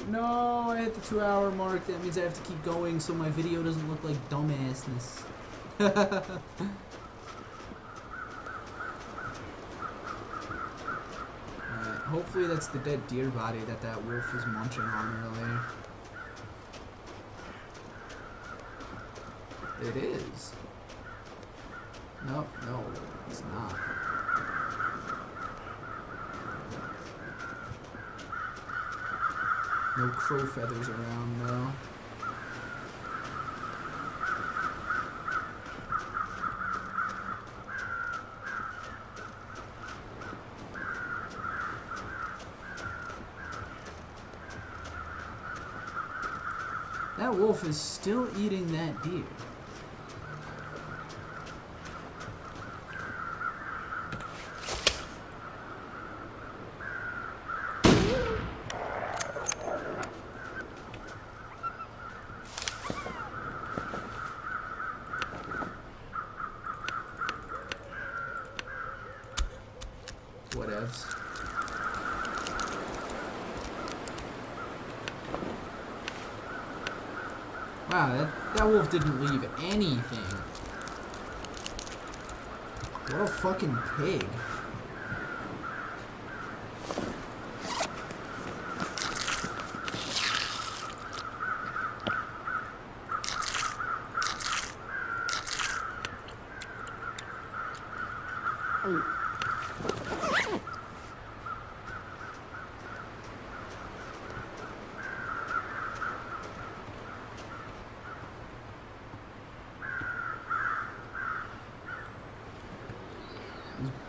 No, I hit the 2-hour mark. That means I have to keep going so my video doesn't look like dumbassness. Alright, hopefully that's the dead deer body that wolf was munching on earlier. It is. Nope, no, it's not. No crow feathers around, though. That wolf is still eating that deer. Whatevs. Wow, that wolf didn't leave anything. What a fucking pig.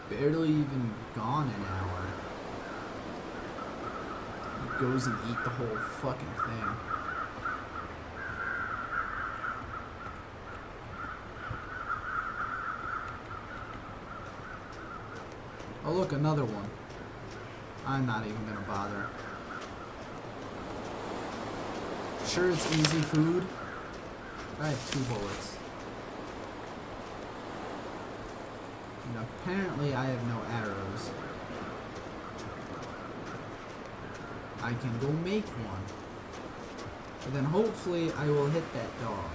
Barely even gone an hour. It goes and eat the whole fucking thing. Oh look, another one. I'm not even gonna bother. Sure, it's easy food. I have 2 bullets. And apparently I have no arrows. I can go make one. And then hopefully I will hit that dog.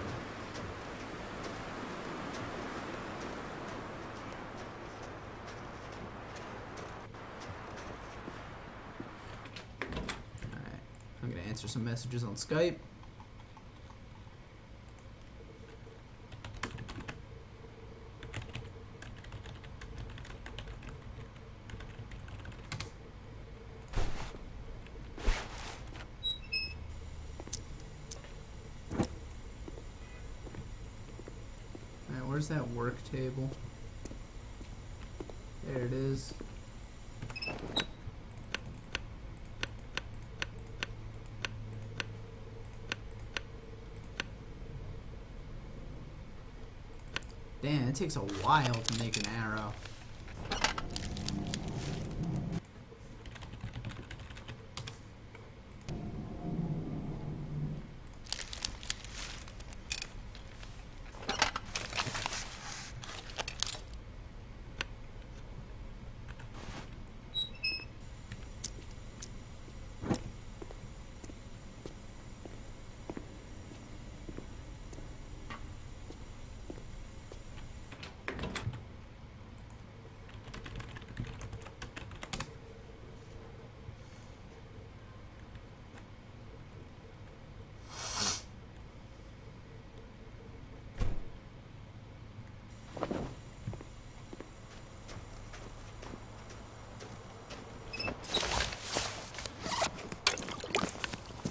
Alright, I'm gonna answer some messages on Skype. Where's that work table? There it is. Damn, it takes a while to make an arrow.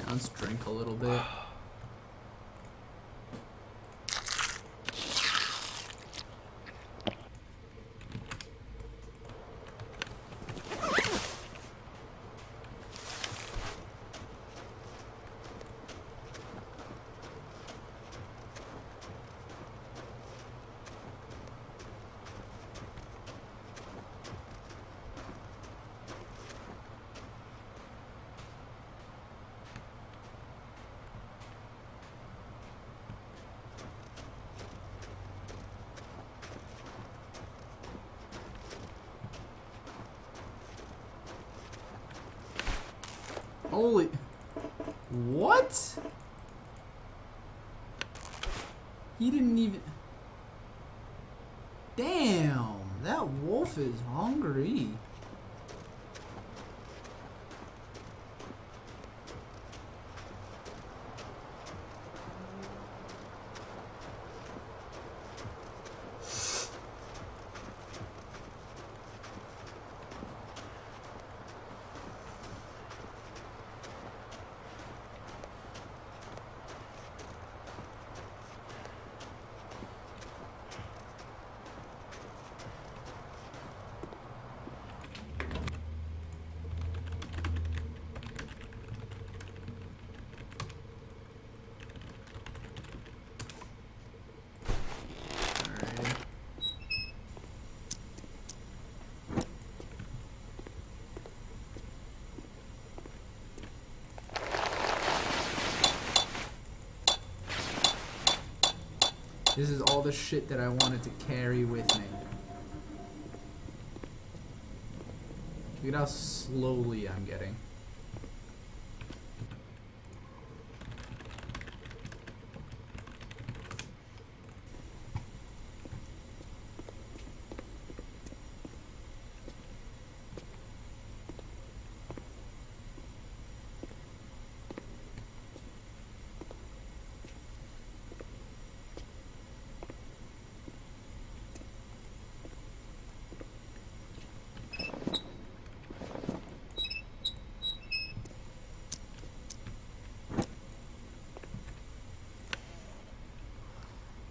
Let's drink a little bit. Holy... What? He didn't even... Damn, that wolf is hungry. This is all the shit that I wanted to carry with me. Look at how slowly I'm getting.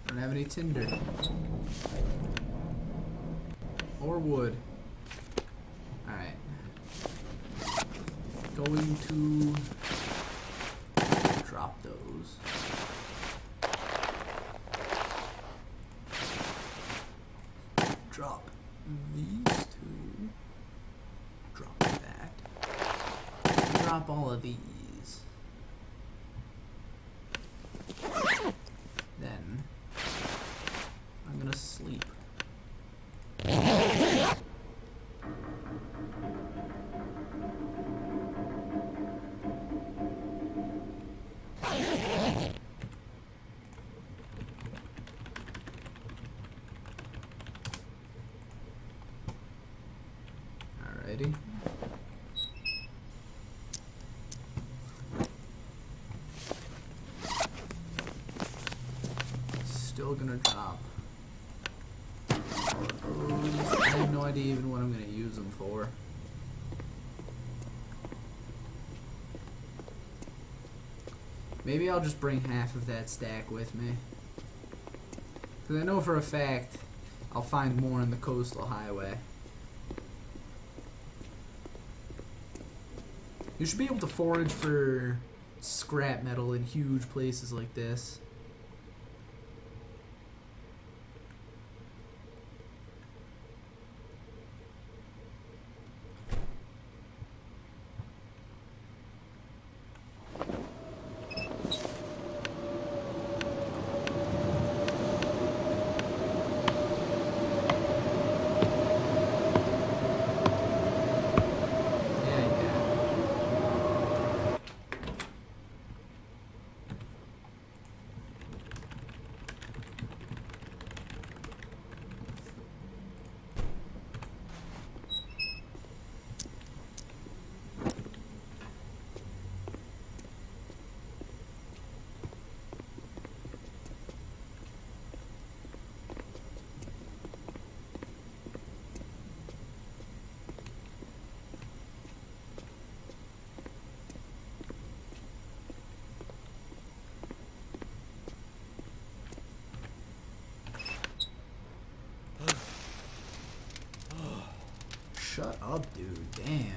Don't have any tinder. Or wood. Alright. Going to drop those. Drop these two. Drop that. Drop all of these. Then I'm gonna sleep. Alrighty. Still gonna drop. I have no idea even what I'm gonna use them for. Maybe I'll just bring half of that stack with me. Because I know for a fact I'll find more in the coastal highway. You should be able to forage for scrap metal in huge places like this. Shut up, dude. Damn.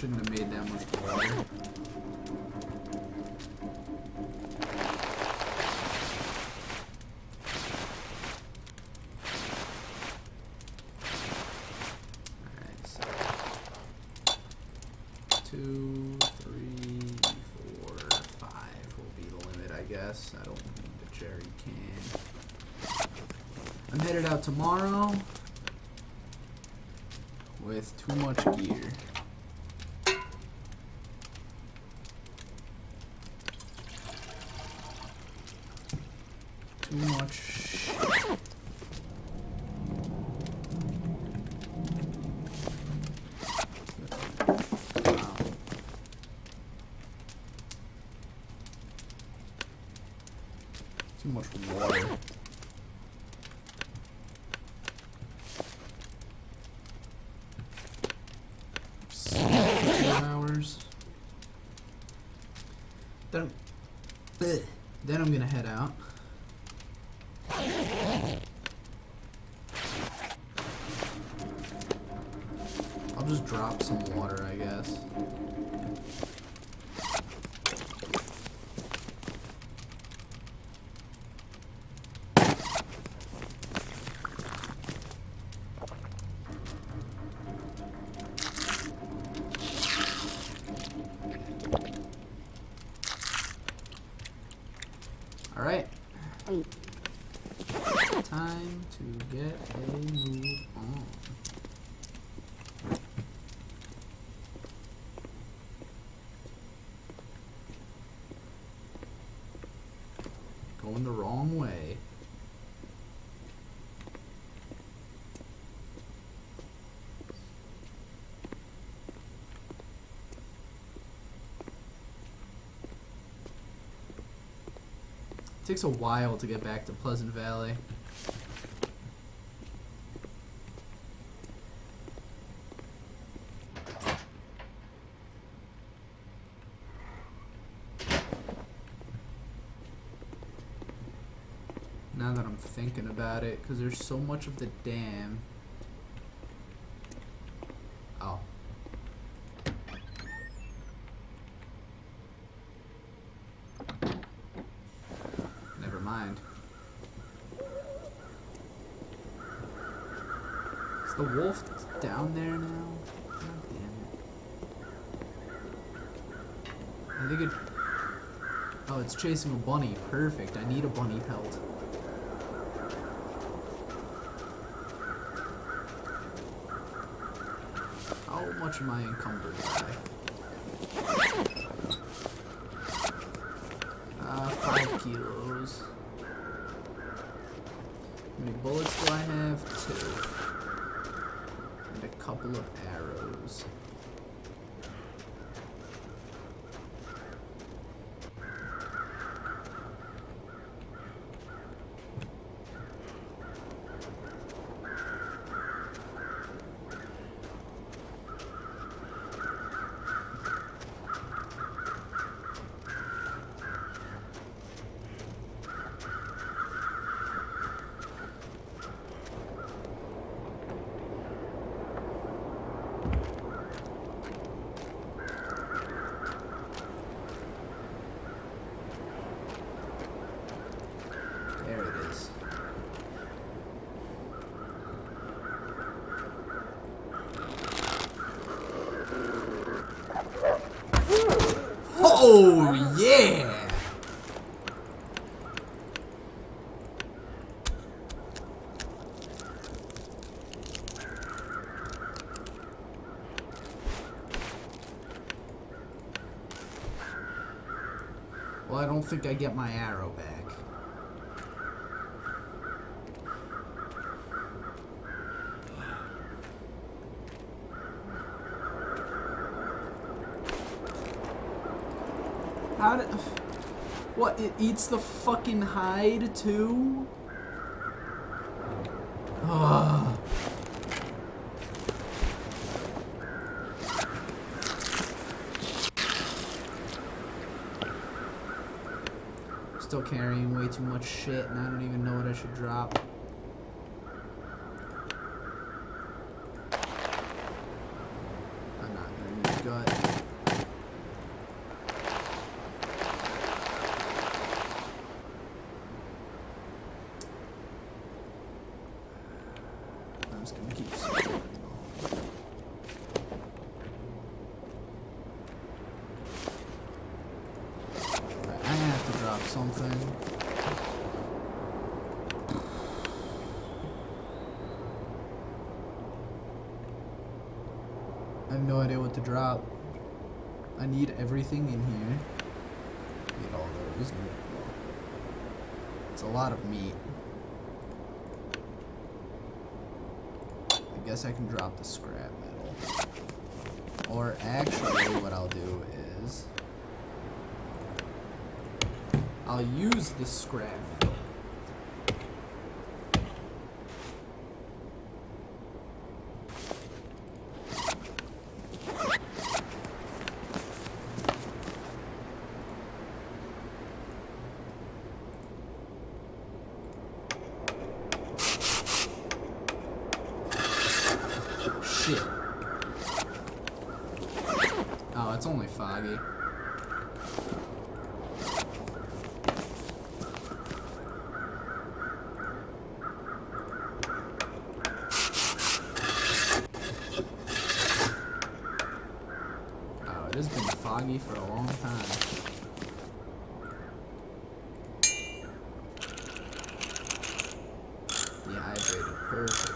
shouldn't have made that much water. Alright, so 2, 3, 4, 5 will be the limit, I guess. I don't need the jerry can. I'm headed out tomorrow with too much gear. Too much shit. Wow. Too much water. Hours. Then I'm gonna head out. I'll just drop some water, I guess. Alright. Time to get a move on. Going the wrong way. It takes a while to get back to Pleasant Valley. Now that I'm thinking about it, because there's so much of the dam. Oh. Never mind. Is the wolf down there now? God damn it. I think it... Oh, it's chasing a bunny. Perfect. I need a bunny pelt. How much am I encumbered by? 5 kilos. How many bullets do I have? 2. And a couple of arrows. There it is. Oh, yeah! Well, I don't think I get my arrow back. How did... What, it eats the fucking hide, too? Ugh. Still carrying way too much shit, and I don't even know what I should drop. I'm not gonna need gut. something. I have no idea what to drop. I need everything in here. Need all those. It's a lot of meat. I guess I can drop the scrap metal. Or actually, what I'll do is I'll use the scrap metal. Shit. Oh, it's only foggy. Oh, it has been foggy for a long time. Dehydrated, perfect.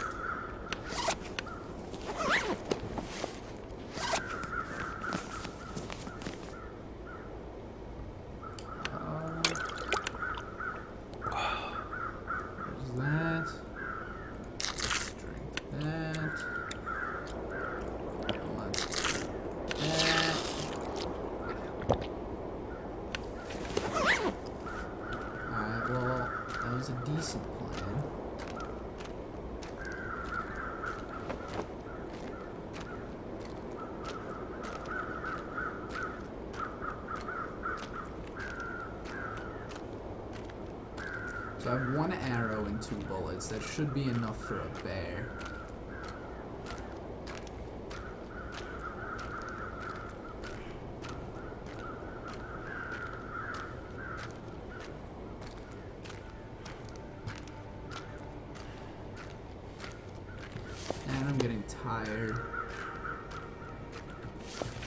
A decent plan. So I have 1 arrow and 2 bullets. That should be enough for a bear. I'm getting tired.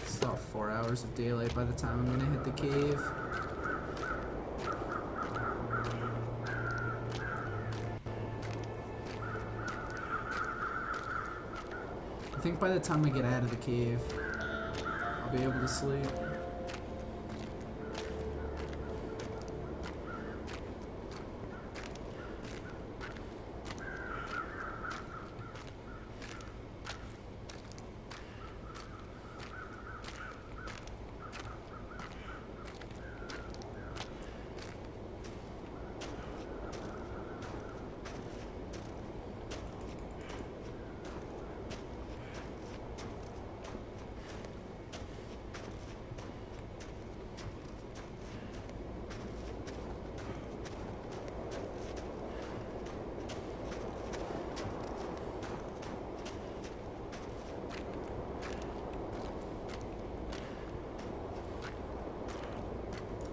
It's about 4 hours of daylight by the time I'm gonna hit the cave. I think by the time I get out of the cave, I'll be able to sleep.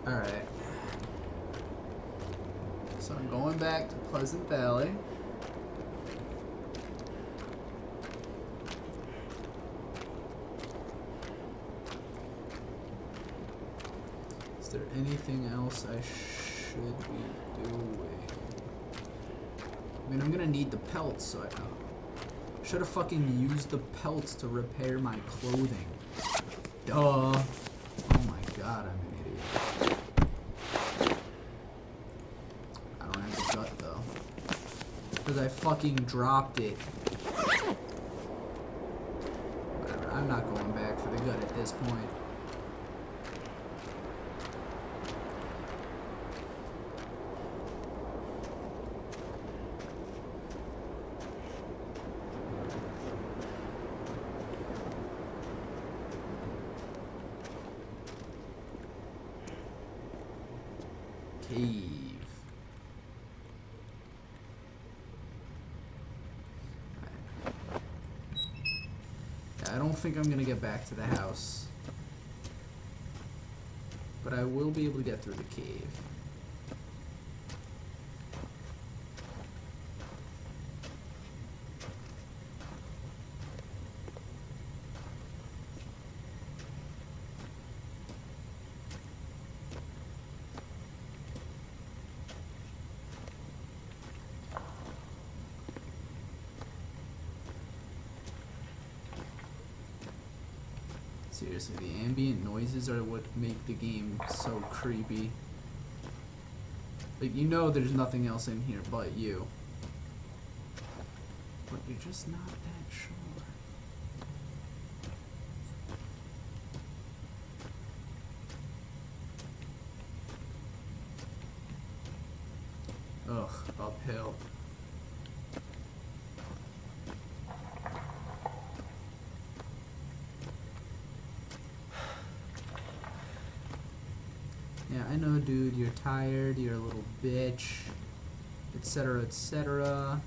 Alright. So I'm going back to Pleasant Valley. Is there anything else I should be doing? I mean, I'm gonna need the pelts, so I should have fucking used the pelts to repair my clothing. Duh. Oh my god, I'm an idiot. I don't have the gut though. Because I fucking dropped it. Whatever, I'm not going back for the gut at this point. Cave. I don't think I'm gonna get back to the house, but I will be able to get through the cave. Seriously, the ambient noises are what make the game so creepy. Like, you know there's nothing else in here but you. But you're just not that sure. Ugh, uphill. Yeah, I know, dude, you're tired, you're a little bitch, etc., etc.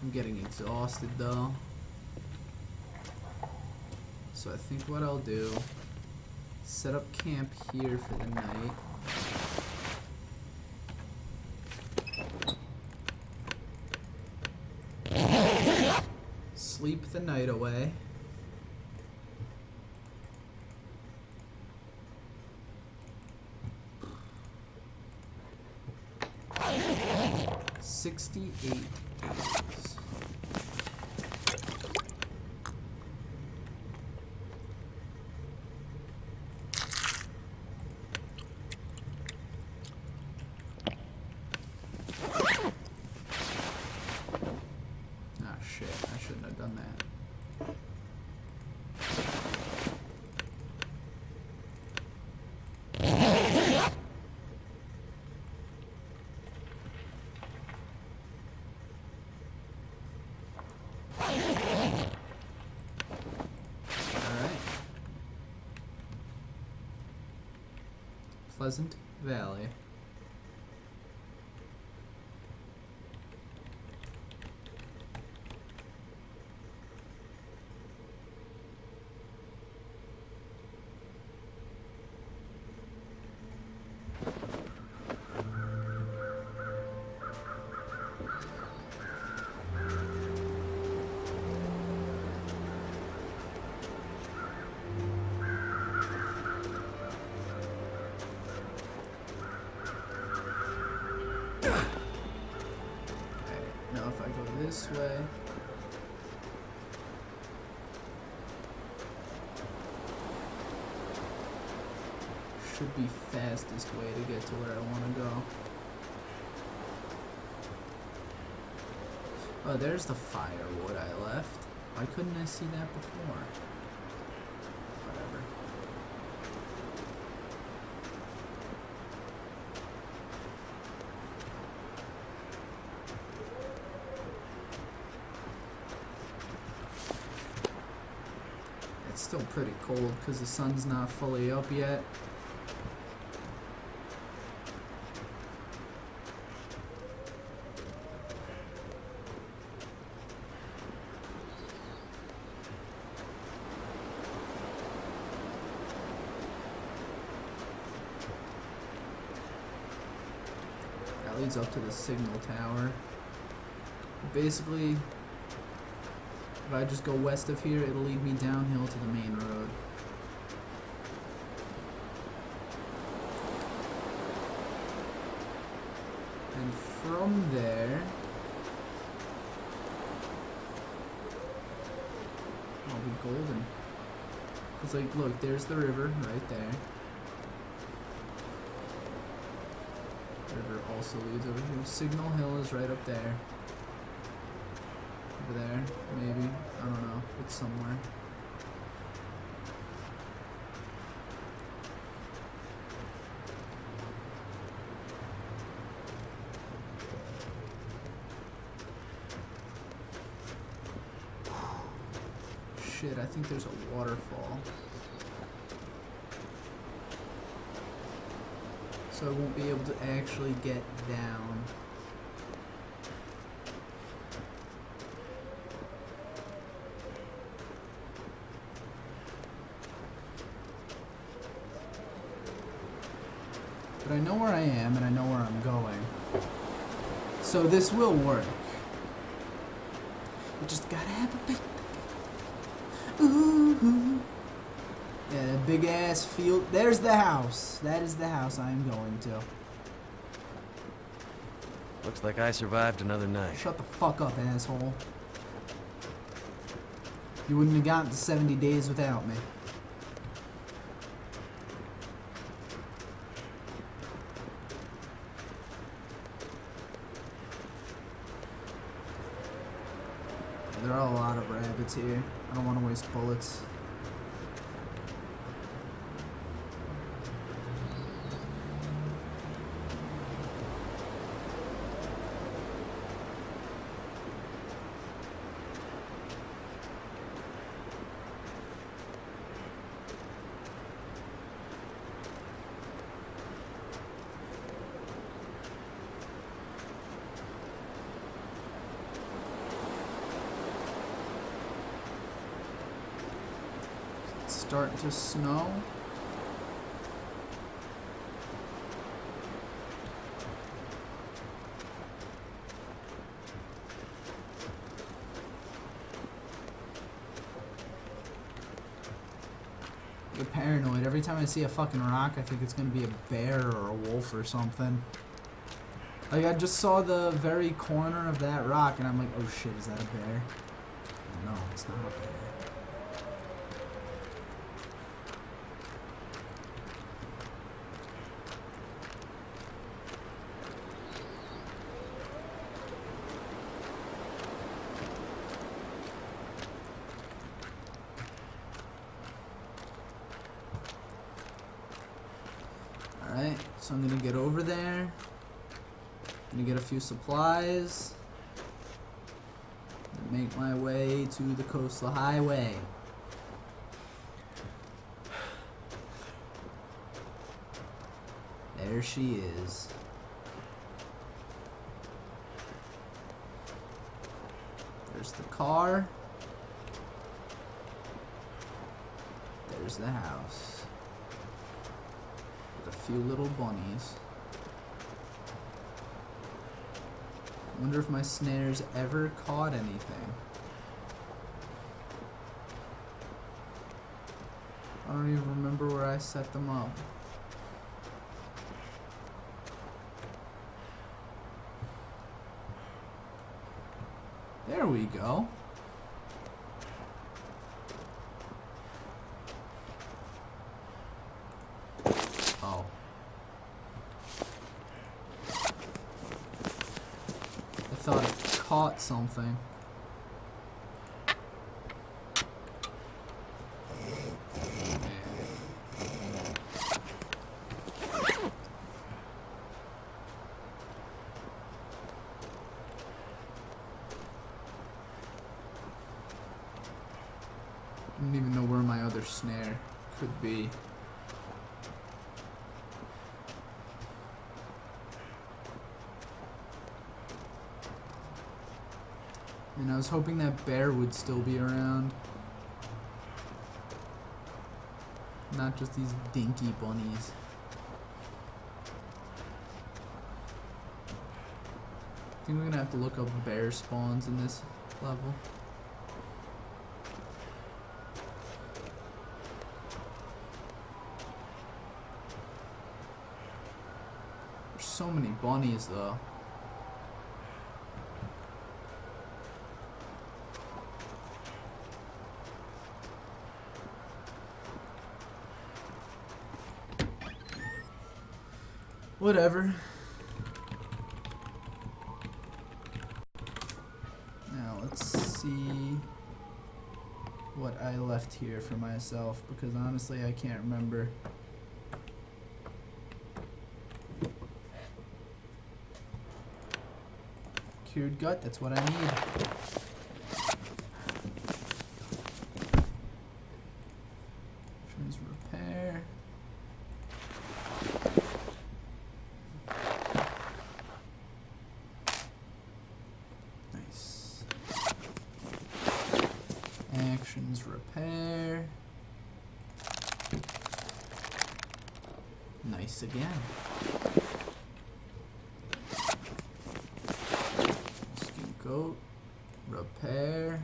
I'm getting exhausted though. So I think what I'll do, set up camp here for the night. Sleep the night away. $68 days. Ah, shit, I shouldn't have done that. Pleasant Valley. This way. Should be fastest way to get to where I want to go. Oh, there's the firewood I left. Why couldn't I see that before? Whatever. Still pretty cold because the sun's not fully up yet. That leads up to the signal tower. Basically, if I just go west of here, it'll lead me downhill to the main road. And from there, I'll be golden. It's like, look, there's the river right there. River also leads over here. Signal Hill is right up there. Over there, maybe. I don't know. It's somewhere. Shit, I think there's a waterfall. So I won't be able to actually get down. But I know where I am and I know where I'm going. So this will work. You just gotta have a big... Ooh. Yeah, big ass field. There's the house. That is the house I am going to. Looks like I survived another night. Shut the fuck up, asshole. You wouldn't have gotten to 70 days without me. There are a lot of rabbits here. I don't want to waste bullets. Starting to snow. I get paranoid. Every time I see a fucking rock, I think it's gonna be a bear or a wolf or something. Like, I just saw the very corner of that rock and I'm like, oh shit, is that a bear? No, it's not a bear. Alright, so I'm gonna get over there. I'm gonna get a few supplies. And make my way to the coastal highway. There she is. There's the car. There's the house. With a few little bunnies. I wonder if my snares ever caught anything. I don't even remember where I set them up. There we go. Oh. I thought it caught something. I don't even know where my other snare could be. And I was hoping that bear would still be around. Not just these dinky bunnies. I think we're gonna have to look up bear spawns in this level. There's so many bunnies though. Whatever. Now let's see what I left here for myself, because honestly I can't remember. Cured gut, that's what I need. Repair. Rations repair. Nice again. Skin coat. Repair.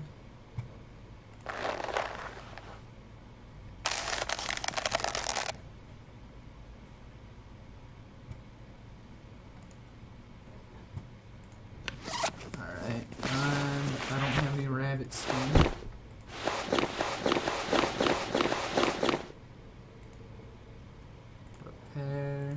Alright, I don't have any rabbit skin. Repair.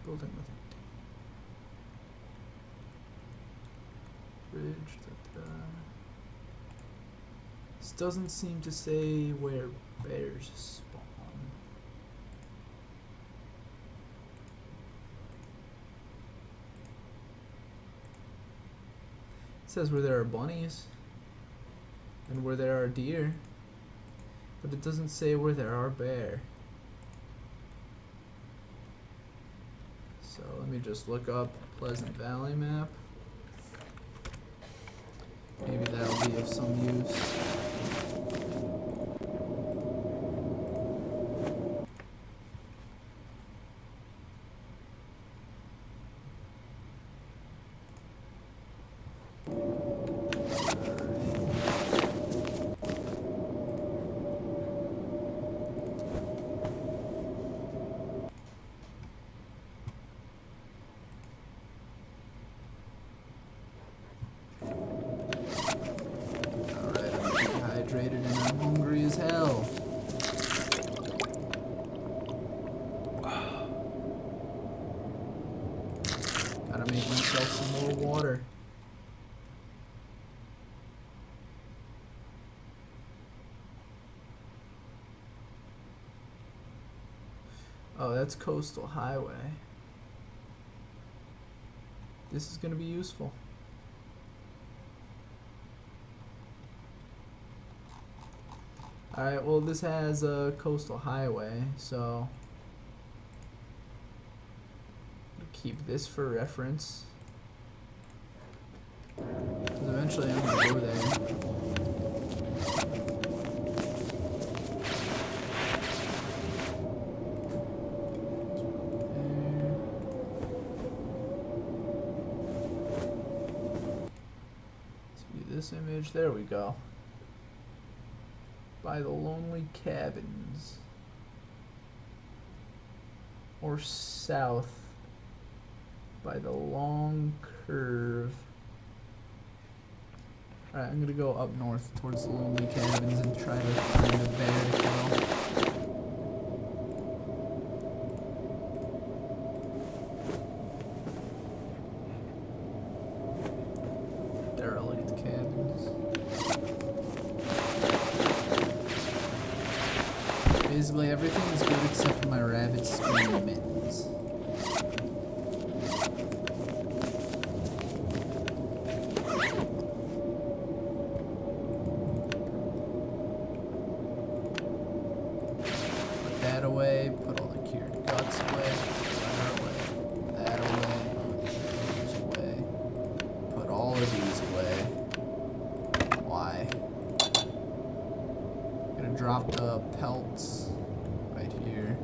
Building with it. Bridge. This doesn't seem to say where bears spawn. It says where there are bunnies and where there are deer, but it doesn't say where there are bear. So let me just look up Pleasant Valley map. Maybe that'll be of some use. And I'm hungry as hell. Gotta make myself some more water. Oh, that's Coastal Highway. This is gonna be useful. Alright, well this has a coastal highway, so I'll keep this for reference. 'Cause eventually I'm gonna go there. Let's view this image. There we go. By the Lonely Cabins, or south by the Long Curve. Alright, I'm gonna go up north towards the Lonely Cabins and try to find a bear to kill. Derelict cabins. Basically everything is good except for my rabbit skin mittens. Put that away, put all the cured guts away, that away, these away, put all of these away. Why? I'm gonna drop the pelts right here.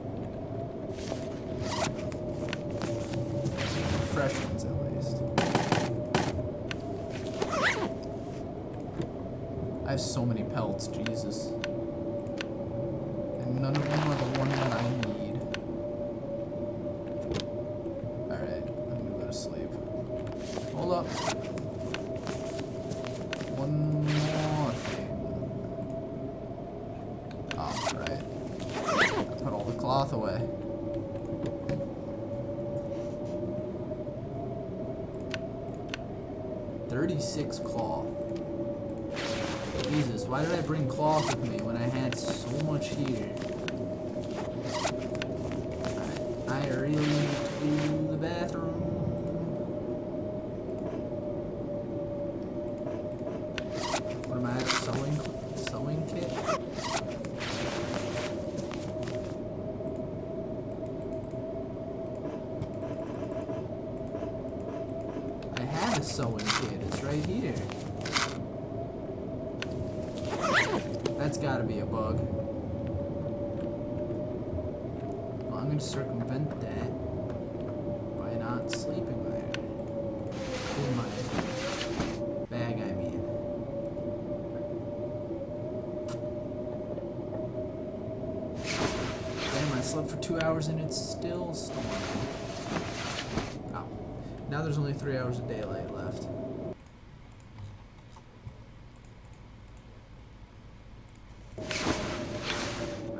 Fresh ones at least. I have so many pelts, Jesus. And none of them are the one that I need. Alright, I'm gonna go to sleep. Hold up. One more thing. Oh, right. Put all the cloth away. $36 cloth. Jesus, why did I bring cloth with me when I had so much here? I really need to go to the bathroom. What am I at? Sewing kit? have a sewing kit. It's right here. That's gotta be a bug. Well, I'm gonna circumvent that by not sleeping there. In my bag, I mean. Damn, I slept for 2 hours and it's still storming. Oh. Now there's only 3 hours of daylight left.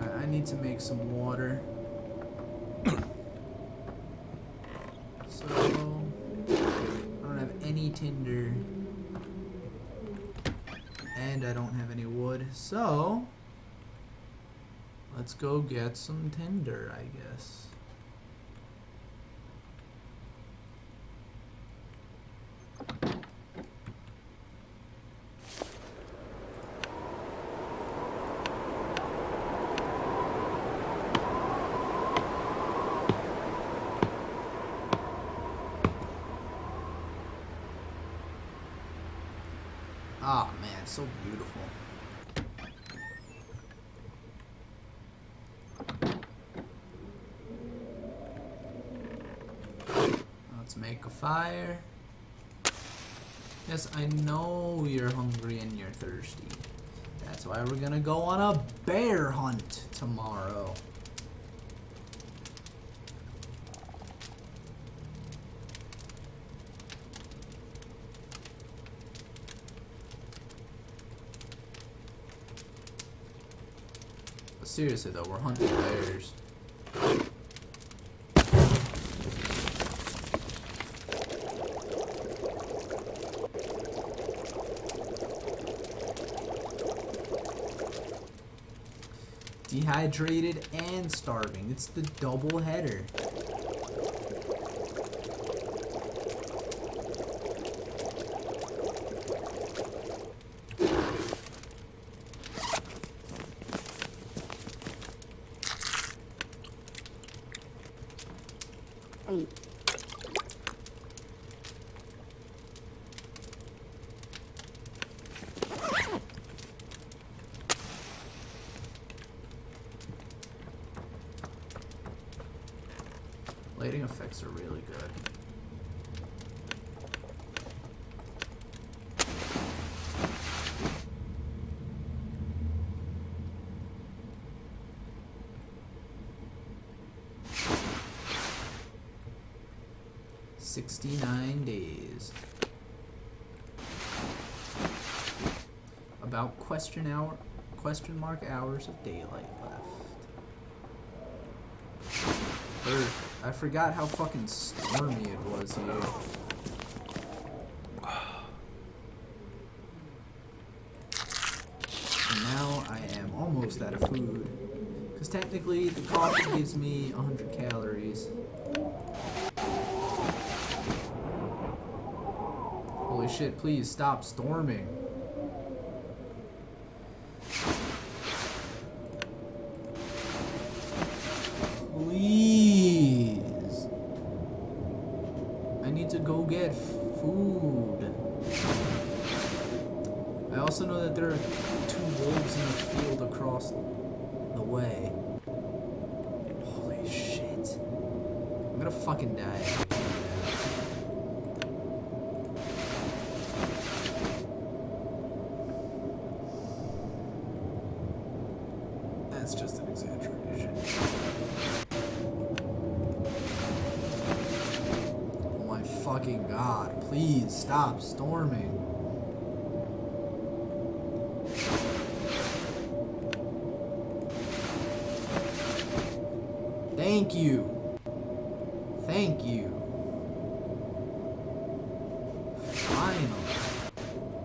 I need to make some water. So, I don't have any tinder. And I don't have any wood. So, let's go get some tinder, I guess. Oh man, so beautiful. Let's make a fire. Yes, I know you're hungry and you're thirsty. That's why we're gonna go on a bear hunt tomorrow. Seriously though, we're hunting bears. Dehydrated and starving. It's the double header. Lighting effects are really good. "69 days. About question mark hours of daylight left. I forgot how fucking stormy it was here. And now I am almost out of food. Because technically the coffee gives me 100 calories. Holy shit, please stop storming. Please. I need to go get food. I also know that there are 2 wolves in the field across the way. Holy shit. I'm gonna fucking die. That's just an exaggeration. Oh my fucking god, please stop storming. Thank you. Thank you. Finally.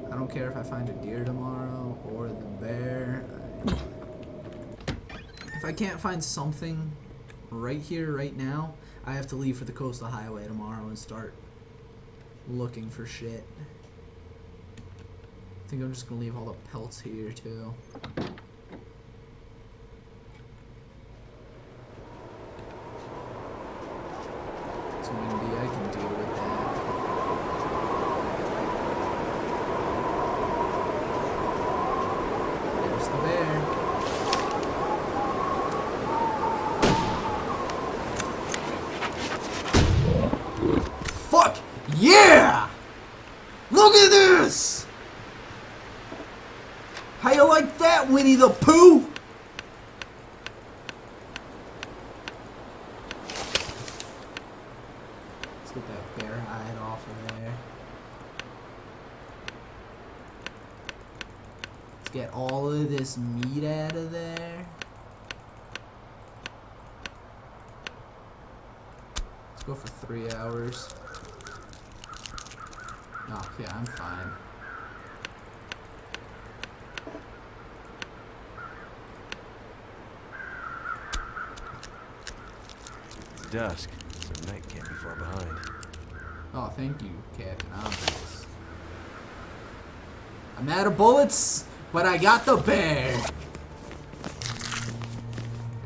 I don't care if I find a deer tomorrow or the bear. If I can't find something right here, right now, I have to leave for the coastal highway tomorrow and start looking for shit. I think I'm just gonna leave all the pelts here too. It's windy, I can deal with that. Yeah! Look at this! How you like that, Winnie the Pooh? Let's get that bear hide off of there. Let's get all of this meat out of there. Let's go for 3 hours. Oh, yeah, I'm fine. It's dusk, so night can't be far behind. Oh, thank you, Captain Obvious. I'm out of bullets, but I got the bear.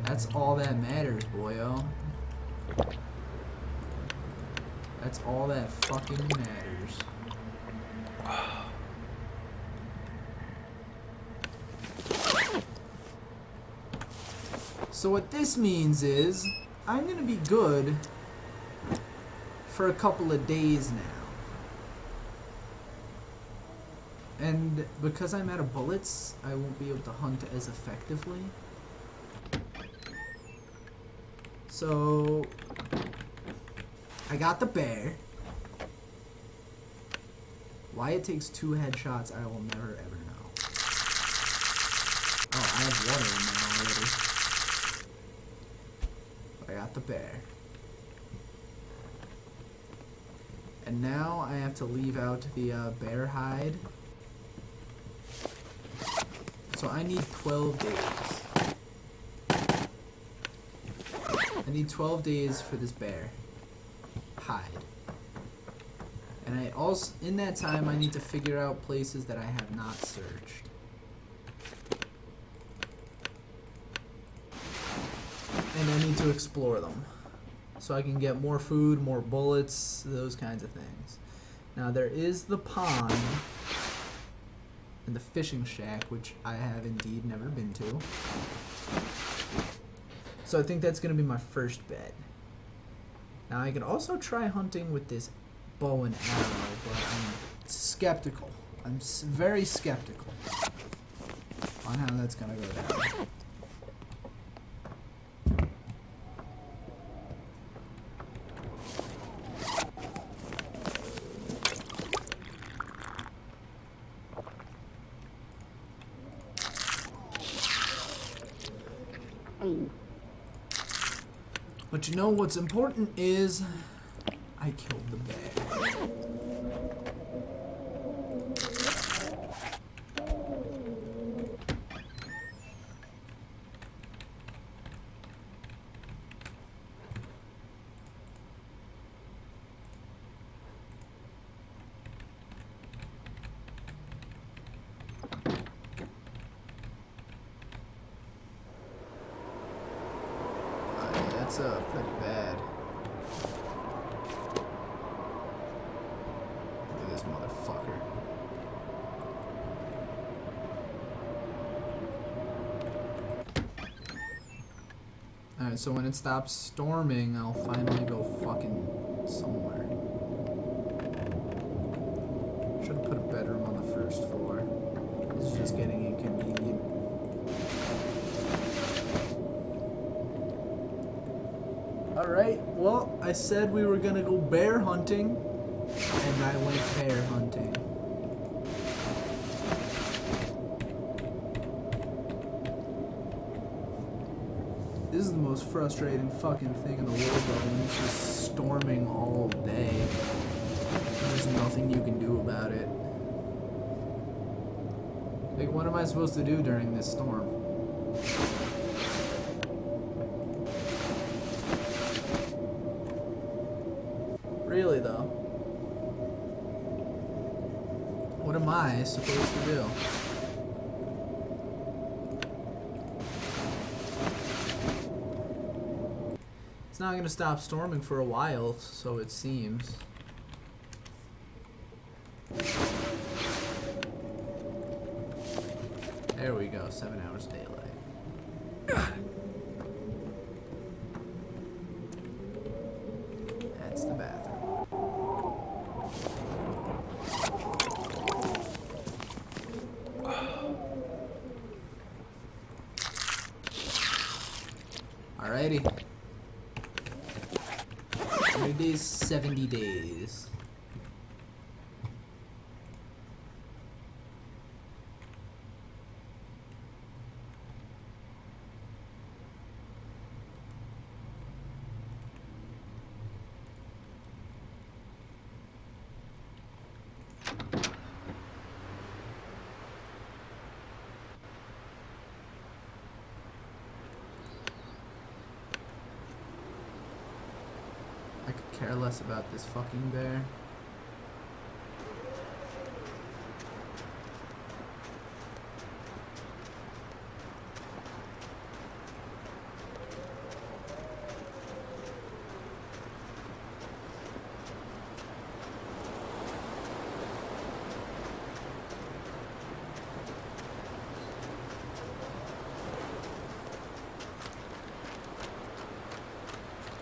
That's all that matters, boyo. That's all that fucking matters. So what this means is, I'm gonna be good for a couple of days now. And because I'm out of bullets, I won't be able to hunt as effectively. So I got the bear. Why it takes 2 headshots, I will never ever know. Oh, I have water in there already. But I got the bear. And now I have to leave out the bear hide. So I need 12 days. I need 12 days for this bear hide. And I also, in that time, I need to figure out places that I have not searched. And I need to explore them. So I can get more food, more bullets, those kinds of things. Now there is the pond and the fishing shack, which I have indeed never been to. So I think that's going to be my first bet. Now I could also try hunting with this bow and arrow, but I'm skeptical. I'm very skeptical on how that's going to go down. But you know what's important is I killed the bear. That's pretty bad. Look at this motherfucker. Alright, so when it stops storming, I'll finally go fucking somewhere. Should have put a bedroom on the first floor. This is just getting inconvenient. Alright, well, I said we were gonna go bear hunting, and I went bear hunting. This is the most frustrating fucking thing in the world, though, when it's just storming all day. There's nothing you can do about it. Like, what am I supposed to do during this storm? Really, though. What am I supposed to do? It's not gonna stop storming for a while, so it seems. There we go, 7 hours of daylight. That's the bathroom. Alrighty. 100 days, 70 days. I could care less about this fucking bear.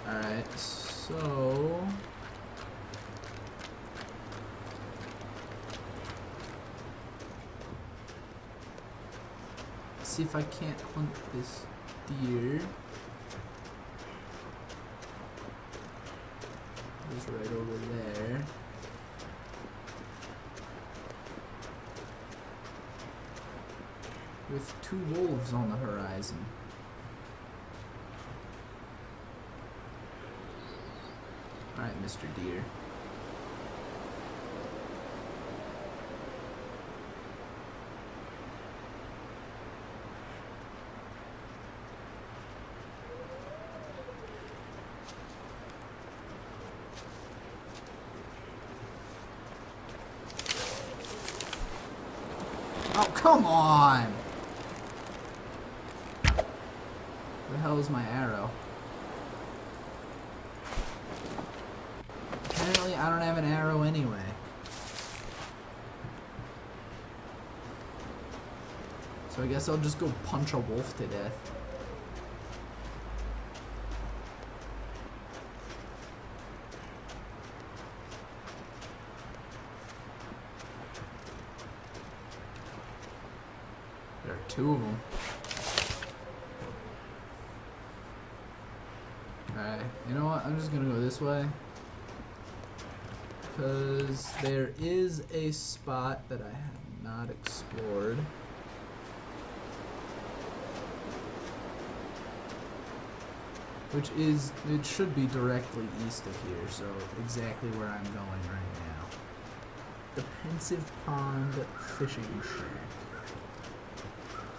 Alright, so... let's see if I can't hunt this deer. It's right over there. With 2 wolves on the horizon. Alright, Mr. Deer. Oh, come on! Where the hell is my arrow? Apparently, I don't have an arrow anyway. So I guess I'll just go punch a wolf to death. There are 2 of them. Alright, you know what? I'm just gonna go this way. Because there is a spot that I have not explored. Which is, it should be directly east of here, so exactly where I'm going right now. The Pensive Pond Fishing Shack.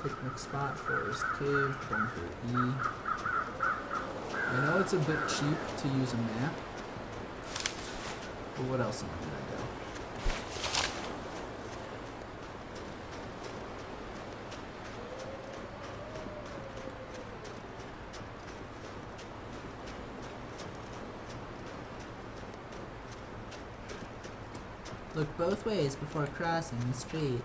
Picnic spot, Forest Cave, Bunker E. I know it's a bit cheap to use a map. But what else am I gonna do? Look both ways before crossing the street.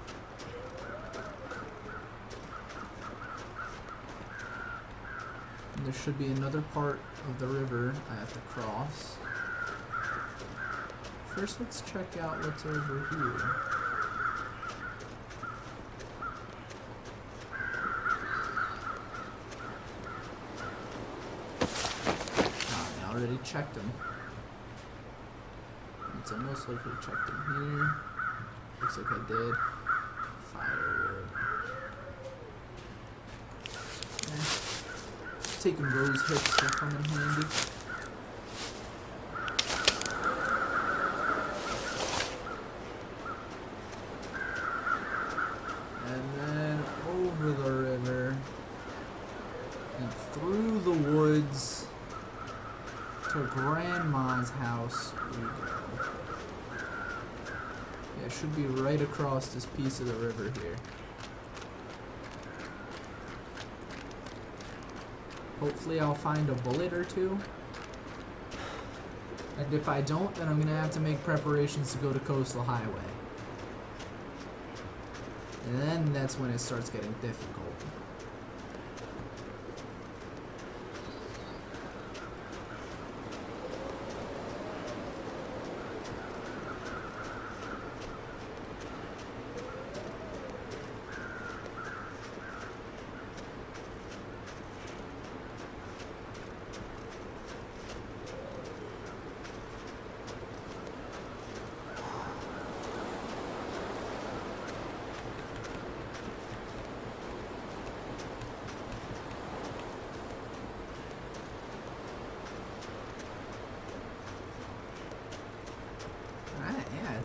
And there should be another part of the river I have to cross. First, let's check out what's over here. Oh, I already checked them. It's almost like we checked them here. Looks like I did. Firewood. Taking those hits will come in handy. And then over the river and through the woods to Grandma's house we go. Yeah, it should be right across this piece of the river here. Hopefully I'll find a bullet or 2. And if I don't, then I'm gonna have to make preparations to go to Coastal Highway. And then that's when it starts getting difficult.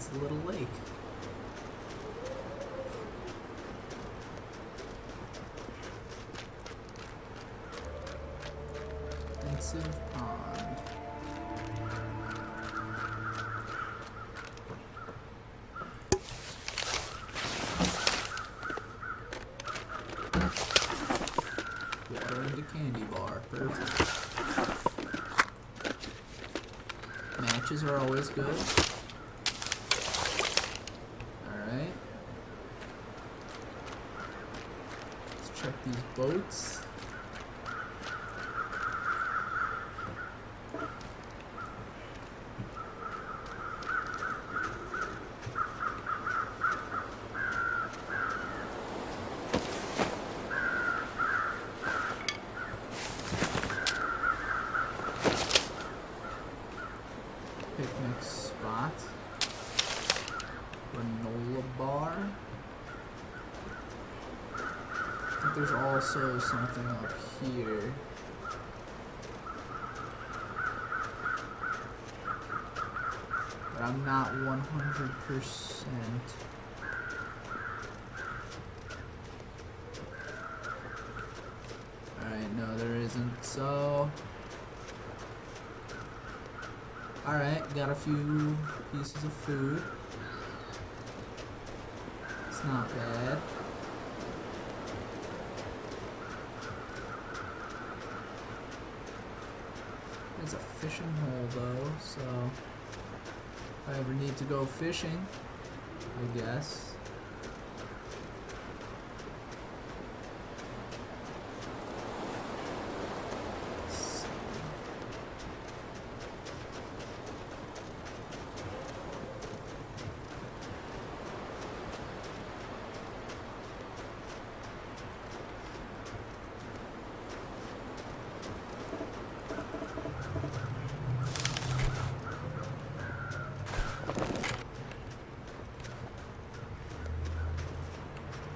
It's a little lake. Expensive pond. Water into candy bar. Perfect. Matches are always good. Alright. Let's check these boats. Picnic spot. Granola bar. I think there's also something up here. But I'm not 100%. Alright, no there isn't, so... Alright, got a few pieces of food. It's not bad. It's a fishing hole though, so if I ever need to go fishing, I guess.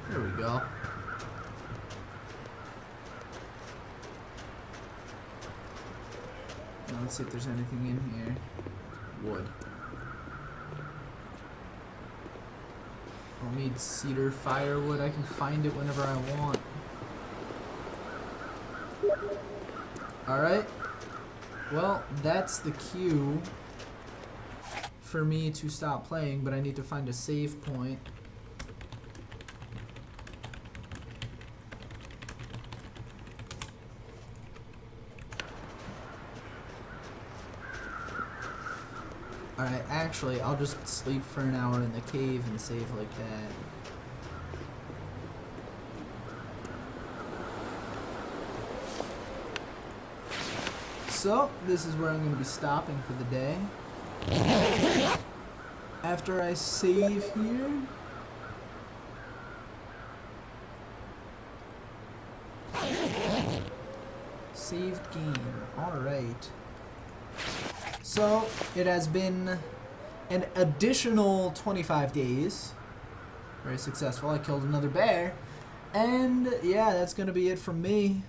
There we go. Now let's see if there's anything in here. Wood. I'll need cedar firewood. I can find it whenever I want. Alright. Well, that's the cue for me to stop playing, but I need to find a save point. Alright, actually, I'll just sleep for an hour in the cave and save like that. So, this is where I'm going to be stopping for the day. After I save here. Saved game. Alright. So, it has been an additional 25 days. Very successful. I killed another bear. And, yeah, that's going to be it from me.